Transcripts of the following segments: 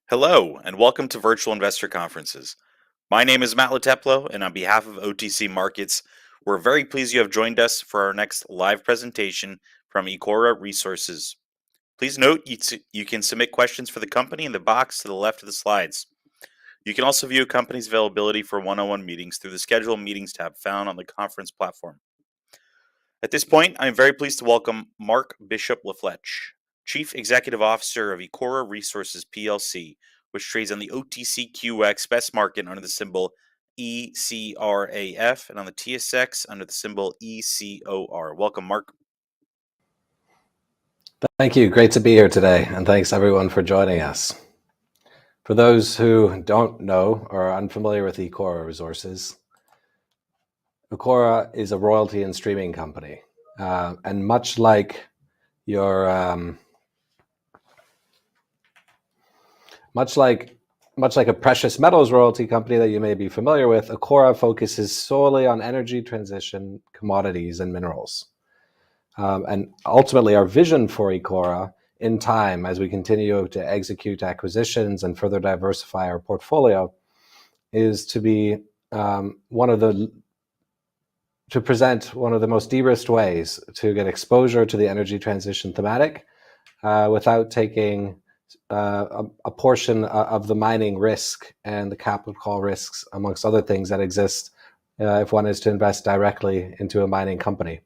Hello, and welcome to Virtual Investor Conferences. My name is Matt Lateplo, and on behalf of OTC Markets, we're very pleased you have joined us for our next live presentation from Ecora Resources. Please note you can submit questions for the company in the box to the left of the slides. You can also view a company's availability for one-on-one meetings through the Schedule Meetings tab found on the conference platform. At this point, I am very pleased to welcome Mark Bishop Lafletch, Chief Executive Officer of Ecora Resources PLC, which trades on the OTCQX Best Market under the symbol ECRAF and on the TSX under the symbol ECOR. Welcome, Mark. Thank you. Great to be here today, and thanks everyone for joining us. For those who don't know or are unfamiliar with Ecora Resources, Ecora is a royalty and streaming company, and much like a precious metals royalty company that you may be familiar with, Ecora focuses solely on energy transition, commodities, and minerals. And ultimately, our vision for Ecora in time, as we continue to execute acquisitions and further diversify our portfolio, is to be to present one of the most de-risked ways to get exposure to the energy transition thematic without taking a portion of the mining risk and the capital call risks, amongst other things that exist if one is to invest directly into a mining company.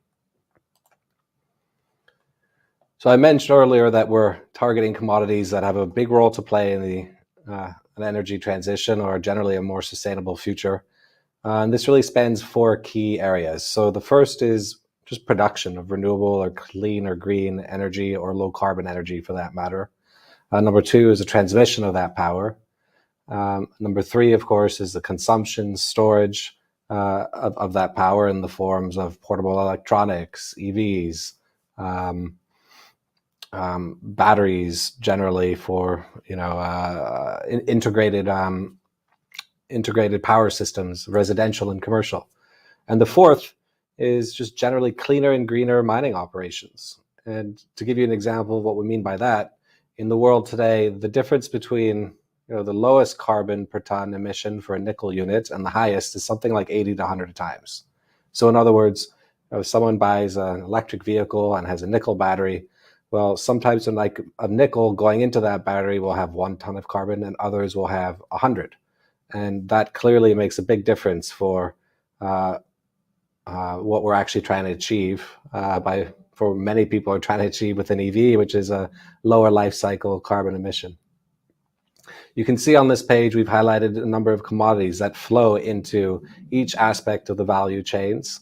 So I mentioned earlier that we're targeting commodities that have a big role to play in an energy transition or generally a more sustainable future. And this really spans four key areas. So the first is just production of renewable or clean or green energy or low carbon energy for that matter. Number two is the transmission of that power. Number three, of course, is the consumption, storage of that power in the forms of portable electronics, EVs, batteries generally for integrated power systems, residential and commercial. And the fourth is just generally cleaner and greener mining operations. And to give you an example of what we mean by that, in the world today, the difference between the lowest carbon per ton emission for a nickel unit and the highest is something like 80 to 100 times. So in other words, if someone buys an electric vehicle and has a nickel battery, well, sometimes a nickel going into that battery will have 1 ton of carbon and others will have 100. And that clearly makes a big difference for what we're actually trying to achieve for many people are trying to achieve with an EV, which is a lower life cycle carbon emission. You can see on this page, we've highlighted a number of commodities that flow into each aspect of the value chains.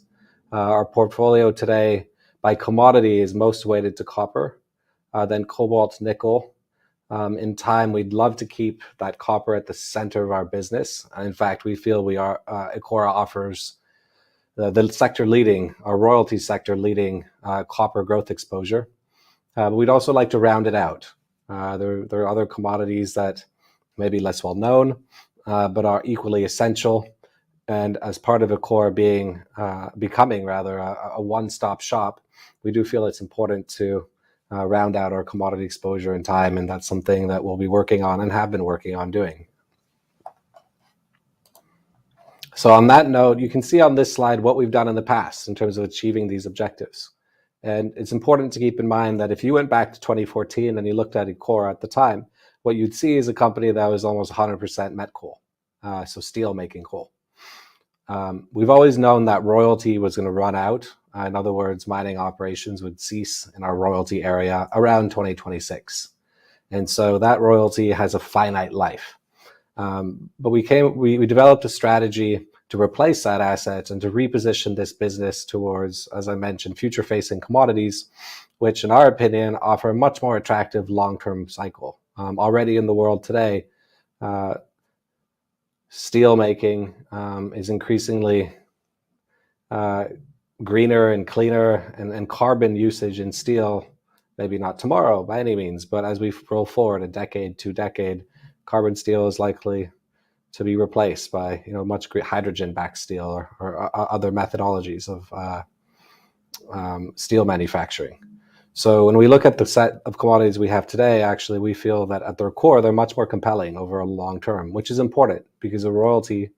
Our portfolio today by commodity is most weighted to copper, then cobalt, nickel. In time, we'd love to keep that copper at the center of our business. And in fact, we feel Ecora offers our royalty sector leading copper growth exposure. But we'd also like to round it out. There are other commodities that may be less well known, but are equally essential. And as part of Ecora becoming a one-stop shop, we do feel it's important to round out our commodity exposure in time, and that's something that we'll be working on and have been working on doing. So on that note, you can see on this slide what we've done in the past in terms of achieving these objectives. And it's important to keep in mind that if you went back to 2014 and you looked at Ecora at the time, what you'd see is a company that was almost 100% met coal, so steel making coal. We've always known that royalty was going to run out. In other words, mining operations would cease in our royalty area around 2026. And so that royalty has a finite life. But we developed a strategy to replace that asset and to reposition this business towards, as I mentioned, future-facing commodities, which in our opinion offer a much more attractive long-term cycle. Already in the world today, steel making is increasingly greener and cleaner, and carbon usage in steel, maybe not tomorrow by any means, but as we roll forward a decade, 2 decades, carbon steel is likely to be replaced by much hydrogen-backed steel or other methodologies of steel manufacturing. So when we look at the set of commodities we have today, actually, we feel that at their core, they're much more compelling over a long term, which is important because a royalty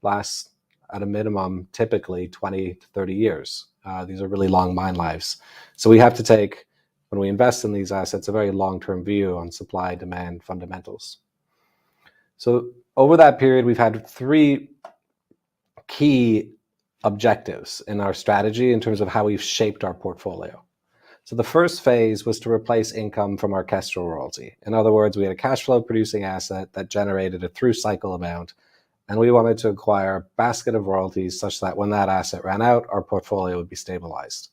lasts at a minimum, typically 20 to 30 years. These are really long mine lives. So we have to take, when we invest in these assets, a very long-term view on supply, demand, fundamentals. So over that period, we've had three key objectives in our strategy in terms of how we've shaped our portfolio. So the first phase was to replace income from our Kestrel royalty. In other words, we had a cash flow producing asset that generated a through cycle amount, and we wanted to acquire a basket of royalties such that when that asset ran out, our portfolio would be stabilized.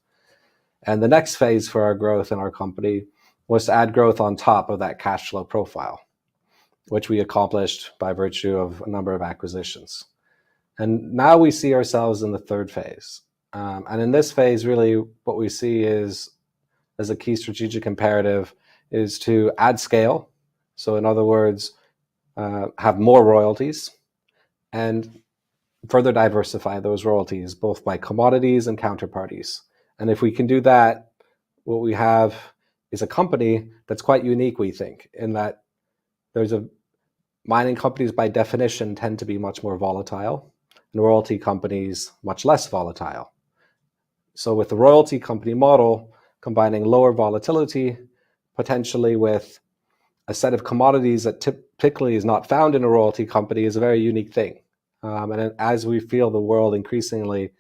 And the next phase for our growth in our company was to add growth on top of that cash flow profile, which we accomplished by virtue of a number of acquisitions. And now we see ourselves in the third phase. And in this phase, really what we see is, as a key strategic imperative, is to add scale. So in other words, have more royalties and further diversify those royalties, both by commodities and counterparties. And if we can do that, what we have is a company that's quite unique, we think, in that mining companies by definition tend to be much more volatile, and royalty companies much less volatile. So with the royalty company model, combining lower volatility, potentially with a set of commodities that typically is not found in a royalty company, is a very unique thing. And as we feel the world increasingly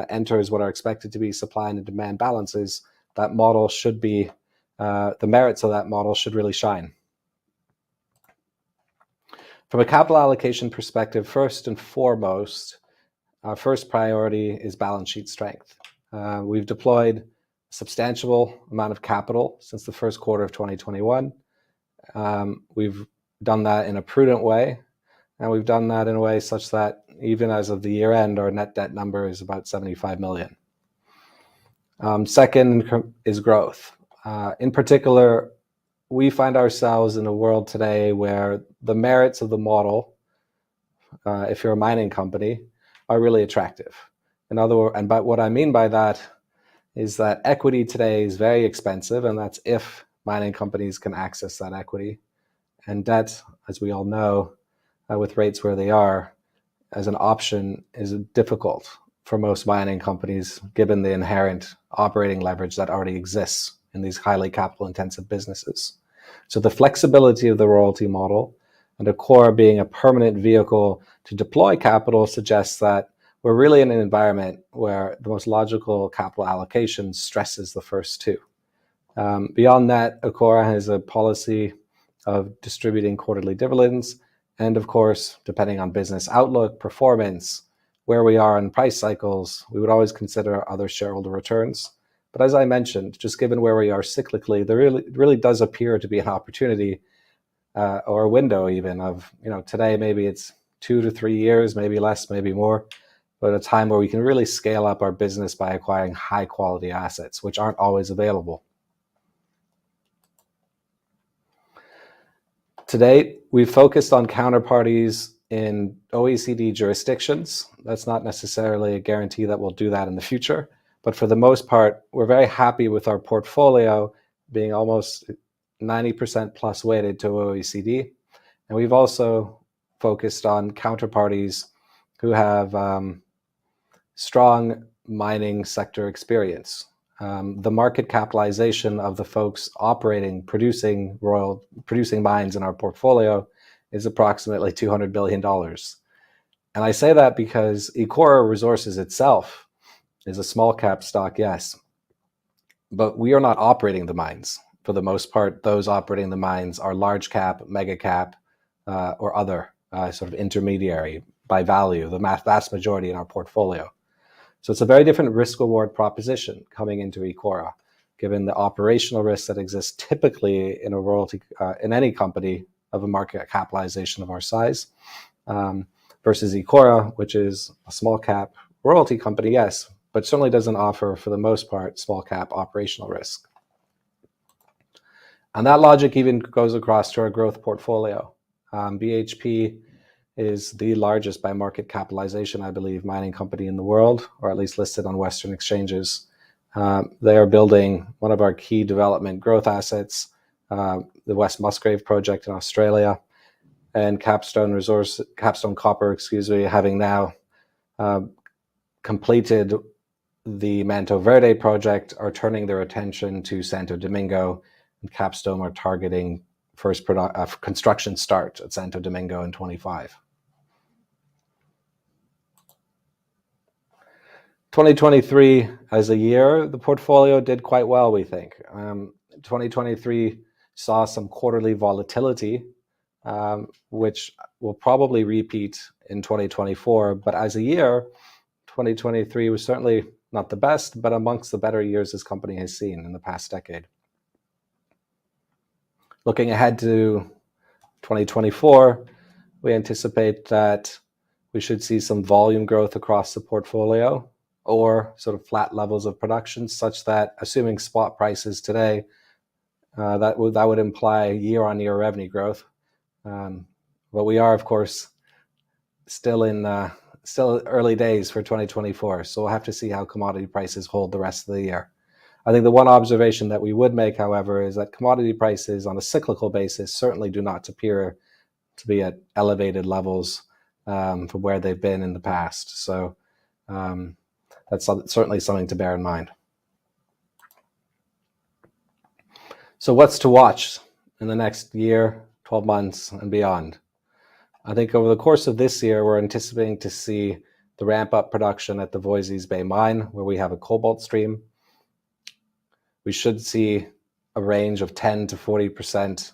enters what are expected to be supply and demand balances, that model should be, the merits of that model should really shine. From a capital allocation perspective, first and foremost, our first priority is balance sheet strength. We've deployed a substantial amount of capital since the first quarter of 2021. We've done that in a prudent way, and we've done that in a way such that even as of the year end, our net debt number is about 75 million. Second is growth. In particular, we find ourselves in a world today where the merits of the model, if you're a mining company, are really attractive. In other words, and but what I mean by that is that equity today is very expensive, and that's if mining companies can access that equity. And debt, as we all know, with rates where they are, as an option is difficult for most mining companies, given the inherent operating leverage that already exists in these highly capital-intensive businesses. So the flexibility of the royalty model and Ecora being a permanent vehicle to deploy capital suggests that we're really in an environment where the most logical capital allocation stresses the first two. Beyond that, Ecora has a policy of distributing quarterly dividends, and of course, depending on business outlook, performance, where we are in price cycles, we would always consider other shareholder returns. But as I mentioned, just given where we are cyclically, there really does appear to be an opportunity or a window even of, today maybe it's 2 to 3 years, maybe less, maybe more, but a time where we can really scale up our business by acquiring high quality assets, which aren't always available. To date, we've focused on counterparties in OECD jurisdictions. That's not necessarily a guarantee that we'll do that in the future, but for the most part, we're very happy with our portfolio being almost 90% plus weighted to OECD. And we've also focused on counterparties who have strong mining sector experience. The market capitalization of the folks producing mines in our portfolio is approximately $200 billion. And I say that because Ecora Resources itself is a small cap stock, yes, but we are not operating the mines. For the most part, those operating the mines are large cap, mega cap, or other sort of intermediary by value, the vast majority in our portfolio. So it's a very different risk reward proposition coming into Ecora, given the operational risks that exist typically in a royalty, in any company of a market capitalization of our size, versus Ecora, which is a small cap royalty company, yes, but certainly doesn't offer, for the most part, small cap operational risk. And that logic even goes across to our growth portfolio. BHP is the largest by market capitalization, I believe, mining company in the world, or at least listed on Western exchanges. They are building one of our key development growth assets, the West Musgrave project in Australia, and Capstone Copper, having now completed the Manto Verde project, are turning their attention to Santo Domingo, and Capstone are targeting first construction start at Santo Domingo in 25. 2023 as a year, the portfolio did quite well, we think. 2023 saw some quarterly volatility, which will probably repeat in 2024. But as a year, 2023 was certainly not the best, but amongst the better years this company has seen in the past decade. Looking ahead to 2024, we anticipate that we should see some volume growth across the portfolio, or sort of flat levels of production, such that, assuming spot prices today, that would imply year-on-year revenue growth. But we are, of course, still early days for 2024, so we'll have to see how commodity prices hold the rest of the year. I think the one observation that we would make, however, is that commodity prices on a cyclical basis certainly do not appear to be at elevated levels from where they've been in the past. So that's certainly something to bear in mind. So what's to watch in the next year, 12 months, and beyond? I think over the course of this year, we're anticipating to see the ramp-up production at the Voisey's Bay mine, where we have a cobalt stream. We should see a range of 10 to 40%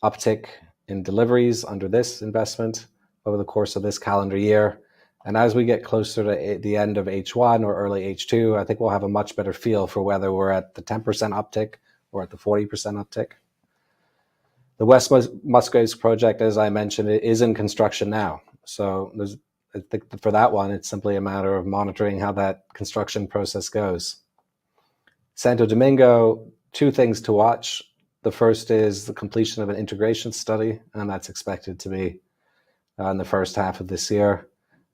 uptick in deliveries under this investment over the course of this calendar year. And as we get closer to the end of H1 or early H2, I think we'll have a much better feel for whether we're at the 10% uptick or at the 40% uptick. The West Musgraves project, as I mentioned, it is in construction now. So I think for that one, it's simply a matter of monitoring how that construction process goes. Santo Domingo, two things to watch. The first is the completion of an integration study, and that's expected to be in the first half of this year.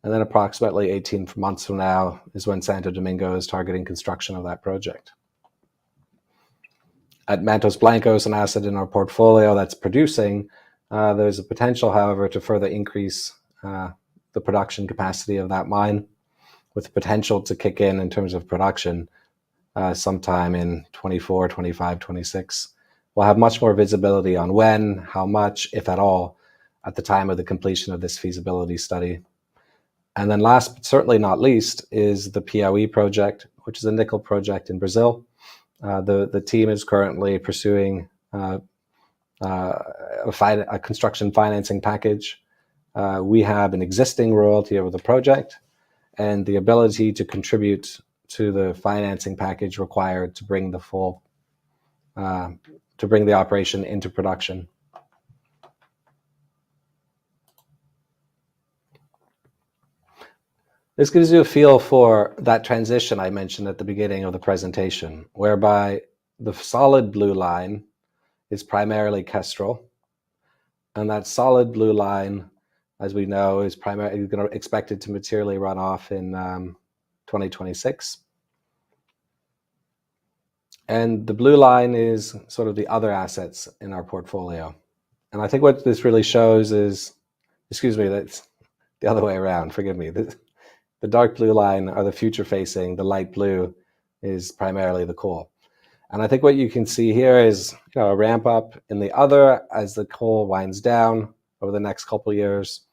And then approximately 18 months from now is when Santo Domingo is targeting construction of that project. At Mantos Blancos, an asset in our portfolio that's producing, there's a potential, however, to further increase the production capacity of that mine, with the potential to kick in terms of production sometime in 24, 25, 26. We'll have much more visibility on when, how much, if at all, at the time of the completion of this feasibility study. And then last, but certainly not least, is the Piauí project, which is a nickel project in Brazil. The team is currently pursuing a construction financing package. We have an existing royalty over the project and the ability to contribute to the financing package required to bring the operation into production. This gives you a feel for that transition I mentioned at the beginning of the presentation, whereby the solid blue line is primarily Kestrel, and that solid blue line, as we know, is primarily expected to materially run off in 2026. And the blue line is sort of the other assets in our portfolio. And I think what this really shows is, that's the other way around, forgive me. The dark blue line are the future facing, the light blue is primarily the coal. And I think what you can see here is a ramp up in the other as the coal winds down over the next couple of years.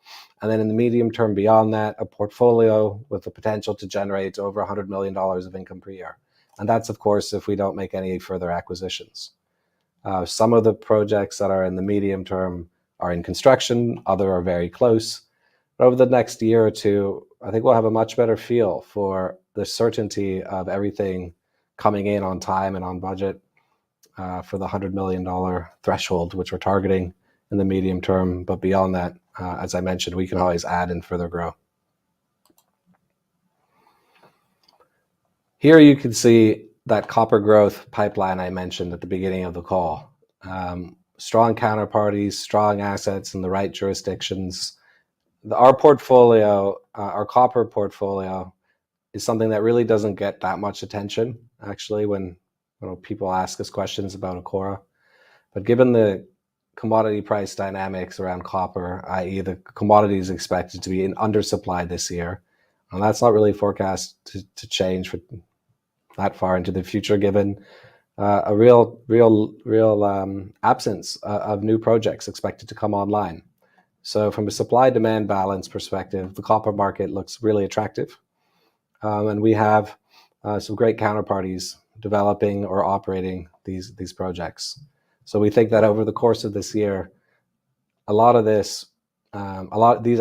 And then in the medium term beyond that, a portfolio with the potential to generate over $100 million of income per year. And that's, of course, if we don't make any further acquisitions. Some of the projects that are in the medium term are in construction, other are very close. But over the next year or two, I think we'll have a much better feel for the certainty of everything coming in on time and on budget for the $100 million threshold, which we're targeting in the medium term. But beyond that, as I mentioned, we can always add and further grow. Here you can see that copper growth pipeline I mentioned at the beginning of the call. Strong counterparties, strong assets in the right jurisdictions. Our portfolio, our copper portfolio, is something that really doesn't get that much attention. actually, when people ask us questions about Ecora. But given the commodity price dynamics around copper, i.e. the commodity is expected to be in undersupply this year, and that's not really forecast to change for that far into the future, given a real absence of new projects expected to come online. So from a supply-demand balance perspective, the copper market looks really attractive. And we have some great counterparties developing or operating these projects. So we think that over the course of this year, a lot of these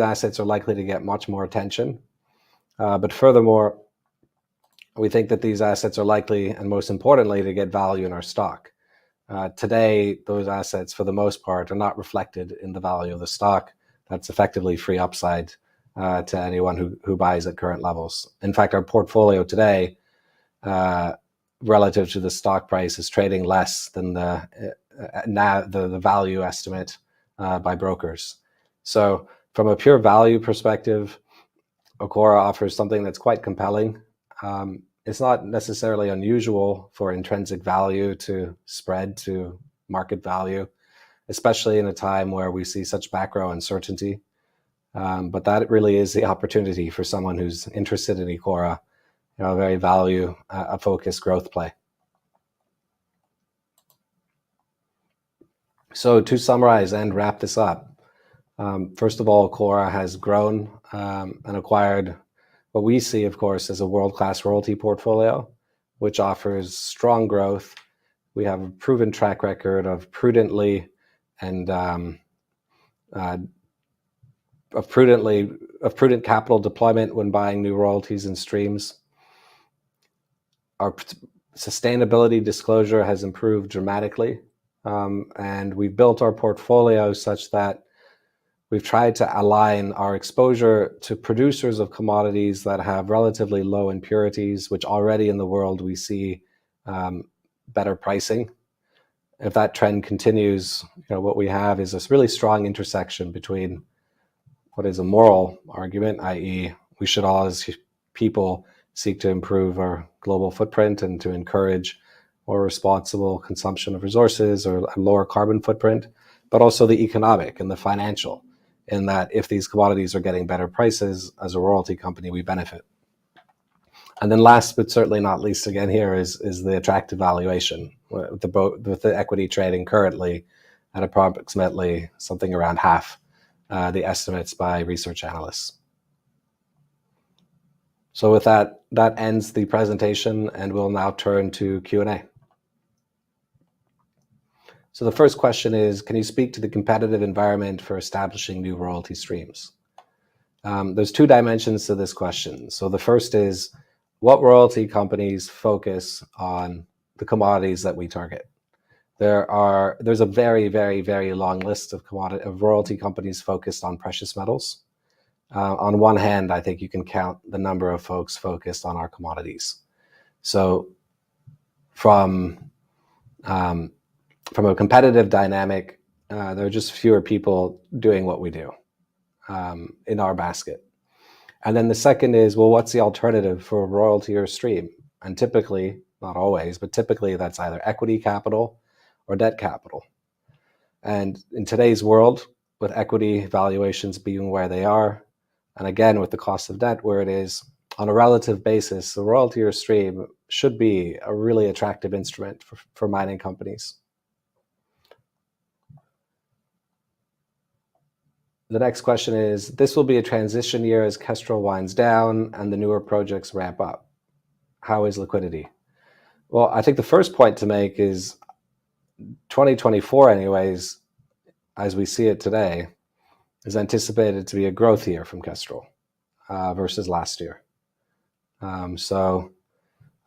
assets are likely to get much more attention. But furthermore, we think that these assets are likely, and most importantly, to get value in our stock. Today, those assets, for the most part, are not reflected in the value of the stock. That's effectively free upside to anyone who buys at current levels. In fact, our portfolio today, relative to the stock price, is trading less than the value estimate by brokers. So from a pure value perspective, Ecora offers something that's quite compelling. It's not necessarily unusual for intrinsic value to spread to market value, especially in a time where we see such macro uncertainty. But that really is the opportunity for someone who's interested in Ecora, a very value-focused growth play. So to summarize and wrap this up, first of all, Ecora has grown and acquired what we see, of course, as a world-class royalty portfolio, which offers strong growth. We have a proven track record of prudent capital deployment when buying new royalties and streams. Our sustainability disclosure has improved dramatically, and we've built our portfolio such that we've tried to align our exposure to producers of commodities that have relatively low impurities, which already in the world we see better pricing. If that trend continues, what we have is this really strong intersection between what is a moral argument, i.e. we should all as people seek to improve our global footprint and to encourage more responsible consumption of resources or a lower carbon footprint, but also the economic and the financial, in that if these commodities are getting better prices, as a royalty company, we benefit. And then last but certainly not least, again here, is the attractive valuation, with the equity trading currently at approximately something around half the estimates by research analysts. So with that ends the presentation, and we'll now turn to Q&A. So the first question is, can you speak to the competitive environment for establishing new royalty streams? There's two dimensions to this question. So the first is, what royalty companies focus on the commodities that we target? There's a very, very, very long list of royalty companies focused on precious metals. On one hand, I think you can count the number of folks focused on our commodities. So from a competitive dynamic, there are just fewer people doing what we do in our basket. And then the second is, well, what's the alternative for a royalty or stream? And typically, not always, but typically that's either equity capital or debt capital. And in today's world, with equity valuations being where they are, and again, with the cost of debt where it is, on a relative basis, the royalty or stream should be a really attractive instrument for mining companies. The next question is, this will be a transition year as Kestrel winds down and the newer projects ramp up. How is liquidity? Well, I think the first point to make is 2024 anyways, as we see it today, is anticipated to be a growth year from Kestrel versus last year. So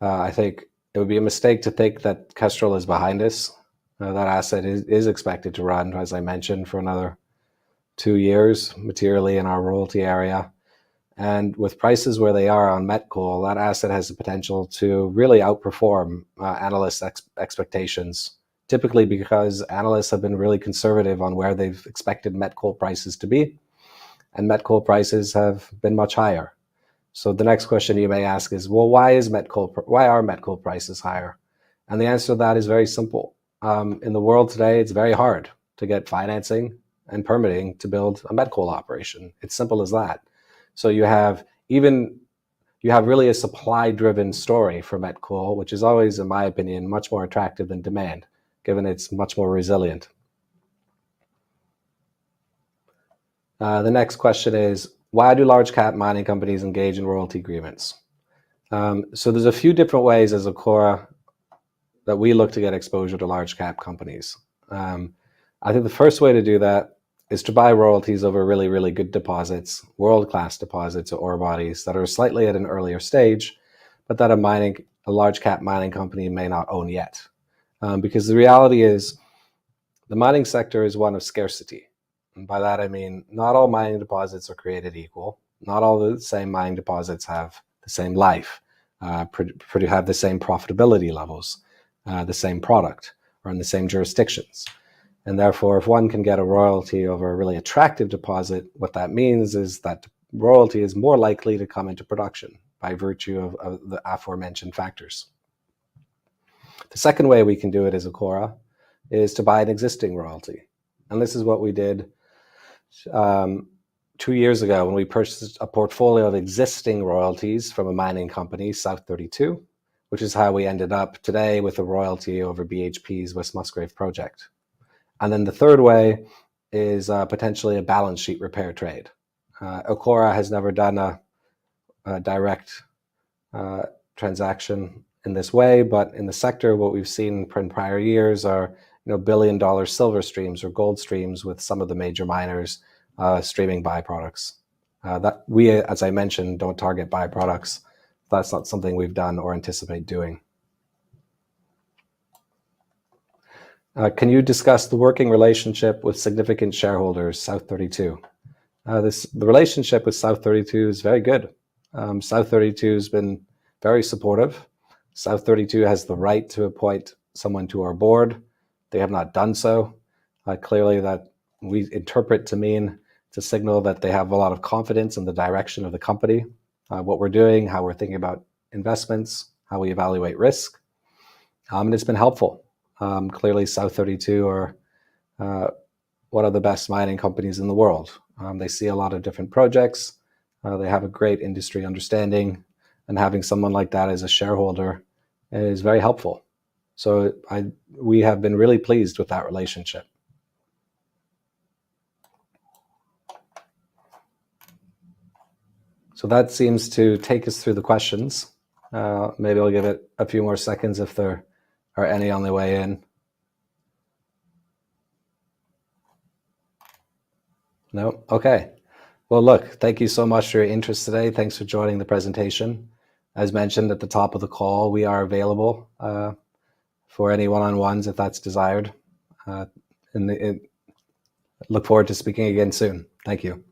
I think it would be a mistake to think that Kestrel is behind us. That asset is expected to run, as I mentioned, for another 2 years materially in our royalty area. And with prices where they are on met coal, that asset has the potential to really outperform analysts' expectations, typically because analysts have been really conservative on where they've expected met coal prices to be, and met coal prices have been much higher. So the next question you may ask is, well, why are met coal prices higher? And the answer to that is very simple. In the world today, it's very hard to get financing and permitting to build a met coal operation. It's simple as that. So you have really a supply-driven story for met coal, which is always, in my opinion, much more attractive than demand, given it's much more resilient. The next question is, why do large cap mining companies engage in royalty agreements? So there's a few different ways as Ecora that we look to get exposure to large cap companies. I think the first way to do that is to buy royalties over really, really good deposits, world-class deposits or ore bodies that are slightly at an earlier stage, but that a large cap mining company may not own yet. Because the reality is the mining sector is one of scarcity. And by that, I mean, not all mining deposits are created equal. Not all the same mining deposits have the same life, have the same profitability levels, the same product, or in the same jurisdictions. And therefore, if one can get a royalty over a really attractive deposit, what that means is that royalty is more likely to come into production by virtue of the aforementioned factors. The second way we can do it as Ecora is to buy an existing royalty. And this is what we did 2 years ago when we purchased a portfolio of existing royalties from a mining company, South 32, which is how we ended up today with a royalty over BHP's West Musgrave project. And then the third way is potentially a balance sheet repair trade. Ecora has never done a direct transaction in this way, but in the sector, what we've seen in prior years are billion-dollar silver streams or gold streams with some of the major miners streaming byproducts. That we, as I mentioned, don't target byproducts. That's not something we've done or anticipate doing. Can you discuss the working relationship with significant shareholders, South 32? The relationship with South 32 is very good. South 32 has been very supportive. South 32 has the right to appoint someone to our board. They have not done so. Clearly that we interpret to mean to signal that they have a lot of confidence in the direction of the company, what we're doing, how we're thinking about investments, how we evaluate risk. And it's been helpful. Clearly South 32 are one of the best mining companies in the world. They see a lot of different projects. They have a great industry understanding, and having someone like that as a shareholder is very helpful. So we have been really pleased with that relationship. So that seems to take us through the questions. Maybe I'll give it a few more seconds if there are any on the way in. No? Okay. Well, look, thank you so much for your interest today. Thanks for joining the presentation. As mentioned at the top of the call, we are available for any one-on-ones if that's desired. Look forward to speaking again soon. Thank you.